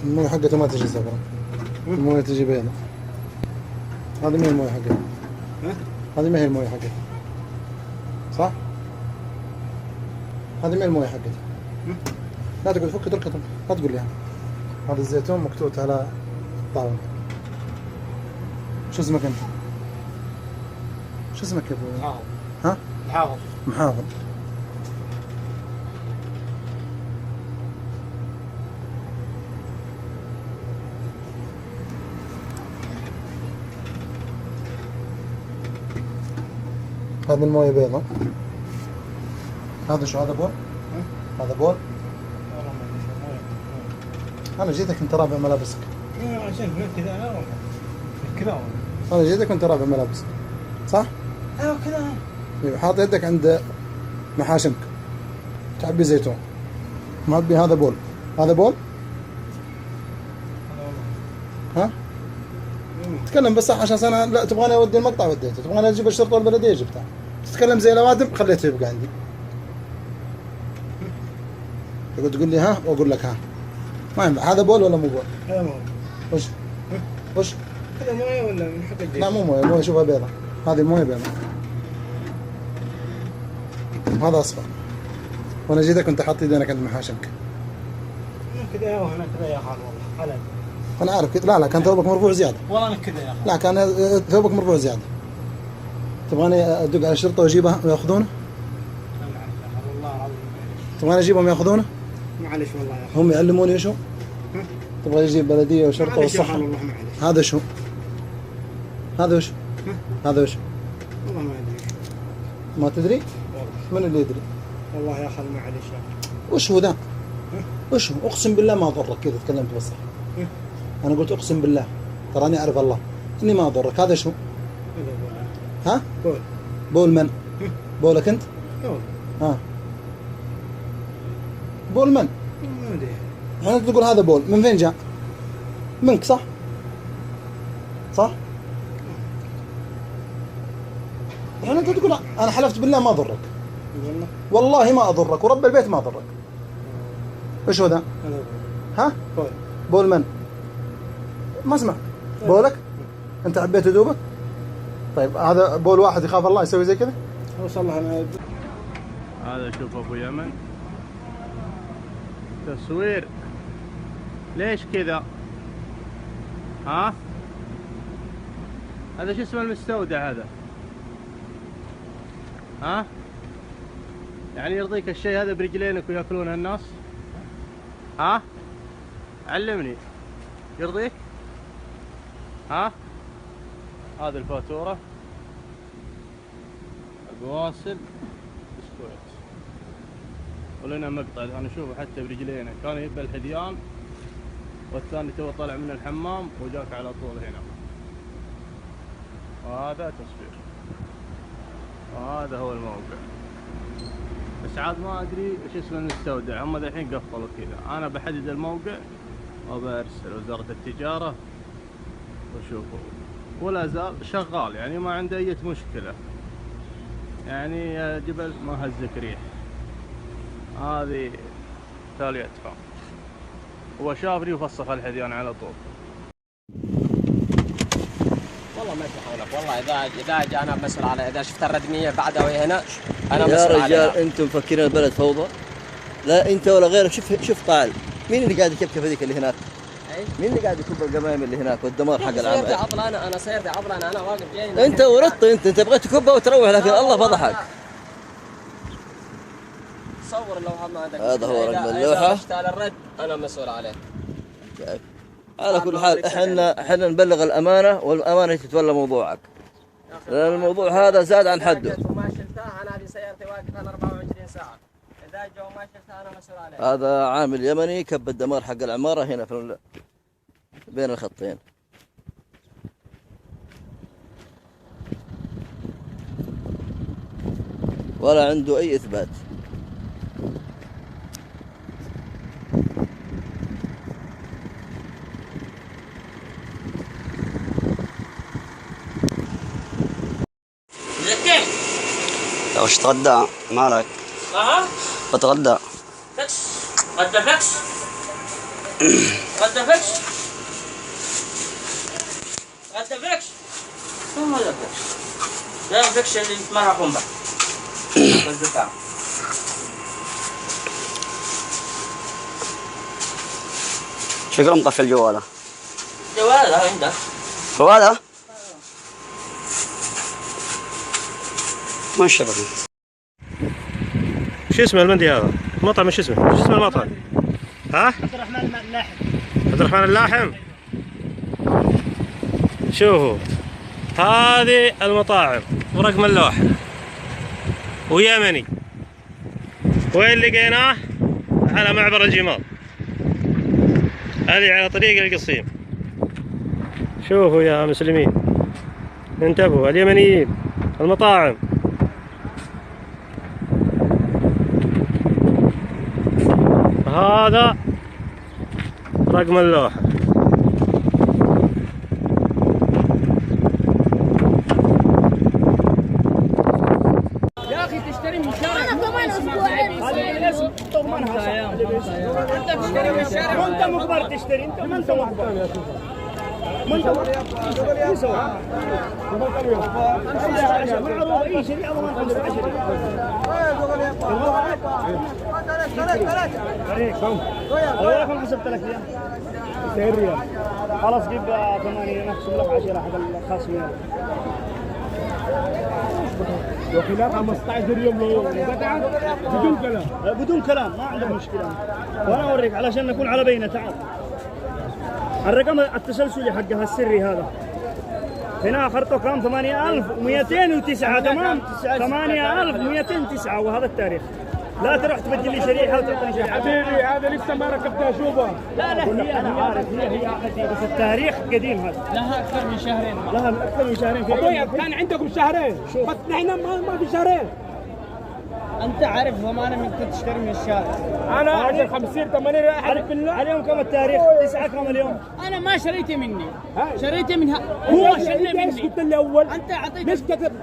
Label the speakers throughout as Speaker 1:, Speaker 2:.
Speaker 1: المويه حقته ما تجي زفرة، المويه تجي بيضة. هذه ما هي المويه حقتها. هذه ما هي المويه حقتها. صح؟ هذه ما هي المويه حقتها. لا تقول فك تركه، لا تقول لي هذا الزيتون مكتوت على طاولة. شو اسمك انت؟ شو اسمك يا ابوي؟
Speaker 2: محافظ.
Speaker 1: ها؟
Speaker 2: محافظ.
Speaker 1: محافظ. هذه المويه بيضة. هذا شو هذا بول؟ هذا بول؟ أنا جيتك أنت رابع ملابسك.
Speaker 2: عشان كذا كذا.
Speaker 1: أنا جيتك وأنت رابع ملابسك. صح؟
Speaker 2: أيوه كذا.
Speaker 1: أيوه حاط يدك عند محاشمك. تعبي زيتون. معبي هذا بول. هذا بول؟ ها؟ تكلم بس صح عشان أنا لا تبغاني أودي المقطع وديته، تبغاني أجيب الشرطة والبلدية جبتها. تتكلم زي الأوادم خليته يبقى عندي. تقول لي ها وأقول لك ها. ما ينفع. هذا بول ولا مو بول؟
Speaker 2: هذا مو.
Speaker 1: وش؟ وش؟
Speaker 2: هذا مويه ولا من حق الجيش؟
Speaker 1: لا مو مويه، مويه شوفها بيضة. هذه المويه بيضة. هذا أصفر. وأنا جيتك وأنت حاط يدينك عند محاشمك.
Speaker 2: كذا وهنا كذا يا خال والله.
Speaker 1: أنا عارف كذا. لا كان ثوبك مرفوع زيادة.
Speaker 2: والله أنا كذا يا خال.
Speaker 1: لا كان ثوبك مرفوع زيادة. تبغاني أدق على الشرطة وأجيبها ويأخذونه؟
Speaker 2: والله العظيم.
Speaker 1: تبغاني أجيبهم يأخذونه؟
Speaker 2: معلش والله يا خال.
Speaker 1: هم يعلموني شو؟ تبغى يجيب بلدية وشرطة والصحة؟
Speaker 2: والله معلش.
Speaker 1: هذا شو؟ هذا وش؟ هذا وش؟
Speaker 2: والله ما أدري.
Speaker 1: ما تدري؟ من اللي يدري؟
Speaker 2: والله يا خال معلش يا خال.
Speaker 1: وش هو ذا؟ وش هو؟ أقسم بالله ما أضرك كذا تكلمت بس. أنا قلت أقسم بالله تراني أعرف الله إني ما أضرك. هذا شو؟ ها؟
Speaker 2: بول.
Speaker 1: بول من؟ بولك أنت؟
Speaker 2: بول.
Speaker 1: ها؟ بول من؟
Speaker 2: ما أدري.
Speaker 1: يعني أنت تقول هذا بول من فين جاء؟ منك صح؟ صح؟ يعني أنت تقول أنا حلفت بالله ما أضرك.
Speaker 2: والله.
Speaker 1: والله ما أضرك ورب البيت ما أضرك. إيش هو ذا؟
Speaker 2: هذا
Speaker 1: ها؟
Speaker 2: بول.
Speaker 1: بول من؟ ما اسمع. بولك؟ أنت عبيت هدوبك؟ طيب هذا بول واحد يخاف الله يسوي زي كذا؟
Speaker 2: وصل الله أنا.
Speaker 3: هذا شوف ابو يمن تصوير. ليش كذا؟ ها؟ هذا شو اسمه المستودع هذا؟ ها؟ يعني يرضيك الشيء هذا برجلينك وياكلونها الناس؟ ها؟ علمني. يرضيك؟ ها؟ هذه الفاتورة. القواصل بسكويت. ولنا مقطع انا اشوفه حتى برجلينه، كان يبى الحديان والثاني تو طلع من الحمام وجاك على طول هنا. وهذا تصوير. وهذا هو الموقع. بس عاد ما ادري ايش اسم المستودع، هم الحين قفلوا كذا. انا بحدد الموقع وبرسل وزارة التجارة وشوفوا. ولا زال شغال يعني ما عنده اي مشكلة. يعني يا جبل ما هزك ريح. هذه تالي ادفع. هو شافني وفسخ الحديان على طول.
Speaker 4: والله ما في حولك والله. اذا جاء انا مسؤول على، اذا شفت الردميه بعدها وهي هنا انا مسؤول
Speaker 5: يا
Speaker 4: عليها.
Speaker 5: رجال انتم مفكرين البلد فوضى؟ لا انت ولا غيرك. شوف طالع مين اللي قاعد يكبكب هذيك اللي هناك؟ مين اللي قاعد يكب القمايم اللي هناك والدمار حق العمل؟
Speaker 4: سيرتي عطل انا سيرتي عطل انا واقف جاي.
Speaker 5: انت ورطت. انت بغيت تكبها وتروح لكن الله فضحك.
Speaker 4: صور اللوحه ما عندك.
Speaker 5: هذا هو رقم اللوحه.
Speaker 4: اذا الرد انا مسؤول عليه.
Speaker 5: على كل حال احنا نبلغ الامانه والامانه تتولى موضوعك. لان الموضوع هذا زاد عن حده.
Speaker 4: وما شلتها انا هذه سيارتي واقفه 24 ساعه. اذا جو ما شلتها انا مسؤول عليه.
Speaker 5: هذا عامل يمني كب الدمار حق العماره هنا في بين الخطين. ولا عنده اي اثبات.
Speaker 6: وش تغدى؟ مالك؟
Speaker 4: اها
Speaker 6: بتغدى؟
Speaker 4: فكس غدا فكس. غدا فكس غدا فكس ثم غدا فكس ده فكس اللي يتمرقون به بالدفاع.
Speaker 6: شكله مطفي جواله.
Speaker 4: جواله عندك
Speaker 6: هو هذا؟ ما الشبكة.
Speaker 2: شو اسمه المندي هذا؟ مطعم شو اسمه؟ شو اسم المطعم؟ ها؟
Speaker 3: عبد الرحمن اللاحم.
Speaker 2: عبد الرحمن اللاحم. شوفوا هذه المطاعم ورقم اللوحة ويمني. وين لقيناه؟ على معبر الجمال، هذه على طريق القصيم. شوفوا يا مسلمين، انتبهوا اليمنيين المطاعم. هذا رقم اللوحة.
Speaker 7: يا اخي تشتري من الشارع. انا كمان اسبوعين هذا تضمنها. انت تشتري من الشارع وانت مجبر تشتري. انت ما انت مجبر يا شيخ. ما انت معروف اي شيء ابغى نخلص 10 حسبت لك اياه 2 ريال. خلاص جيب 8 نحسب لك 10 حق الخاص وياك. وخلاف 15 يوم بدون كلام. بدون كلام ما عندك مشكله. وانا اوريك علشان نكون على بينه. تعال الرقم التسلسلي حقها السري هذا هنا اخرته كم؟ 8209. تمام 8209 وهذا التاريخ. لا تروح تبدل لي شريحه وتعطيني شريحه.
Speaker 8: حبيبي هذا لسه ما ركبتها شوفها.
Speaker 7: لا هي انا عارف هي
Speaker 8: بس التاريخ قديم هذا.
Speaker 7: لها اكثر من شهرين.
Speaker 8: لها اكثر من شهرين. ابويا كان عندكم شهرين بس نحن ما في شهرين.
Speaker 7: انت عارف ضمانه من تشتري من الشارع.
Speaker 8: انا اجل 50 80 احلف بالله.
Speaker 7: اليوم كم التاريخ؟ 9 كم اليوم؟ انا ما شريته مني. شريته منها.
Speaker 8: هو شريته مني. قلت لي اول
Speaker 7: انت اعطيته
Speaker 8: ليش تكذب؟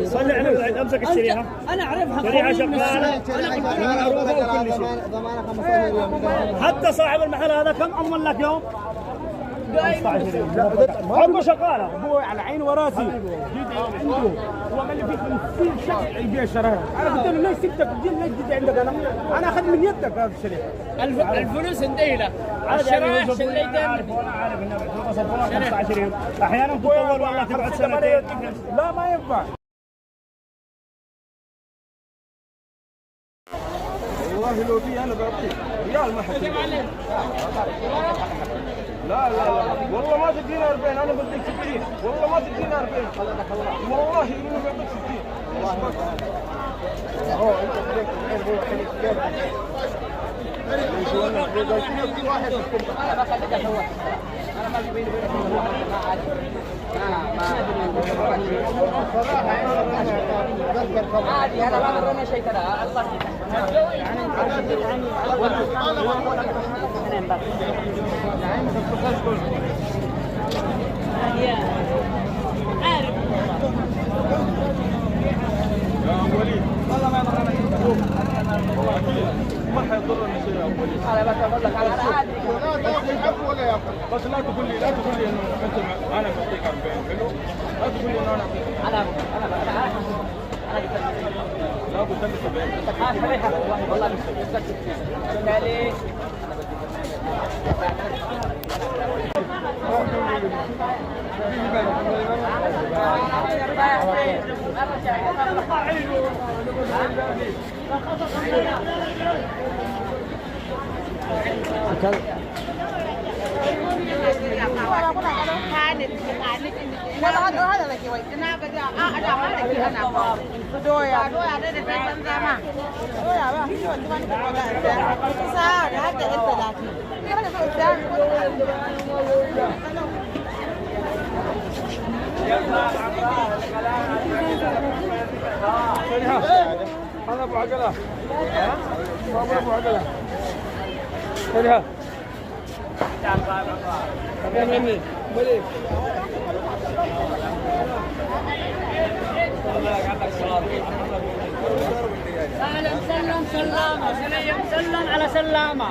Speaker 7: صلي على امسك الشريحه. انا اعرفها شريحه شغاله. انا معروفه وكل شيء. ضمانه 15 يوم. حتى صاحب المحل هذا كم اضمن لك يوم؟ 15 يوم. حقه شغاله.
Speaker 8: هو على عيني وراسي. عنده هو قال لي في 50 شخص يبيع شرايح. انا قلت له ليش سبتك الجن ليش جيت عندك؟ انا اخذ من يدك هذا الشريحه.
Speaker 7: الفلوس انديله. الشرايح شريتها.
Speaker 8: انا عارف انه بس 15 يوم. احيانا تطول والله تقعد سنتين. لا ما ينفع. والله لو في انا بعطيك ريال ما حكيت. لا والله ما تدينا 40. انا بديك 60. والله ما تدينا 40. والله انه بعطيك 60. هو انت بديك هو كيف انا ما بيني عادي. انا ما بدنا شيء كذا عارف يا وليد والله ما يضرنا شيء. ما حيضرنا شيء يا وليد. انا بس اقول لك انا عادي. لا تاخذ ولا ياخذ. بس لا تقول لي انه انت انا بعطيك 40. حلو. لا تقول لي انه انا لا قلت لك 70. انت خايف عليها والله مش متاكد فيها. ليش؟
Speaker 9: هذا لك ويتنا بدأ أنا ما لك أنا دويا ده تبان زمان دويا بقى هي وتبان كذا ساعة هذا أنت
Speaker 8: هذا ابو عجله. ها ابو عجله. خذها مني مليك.
Speaker 7: اهلا وسهلا. سلامة سلم على سلامة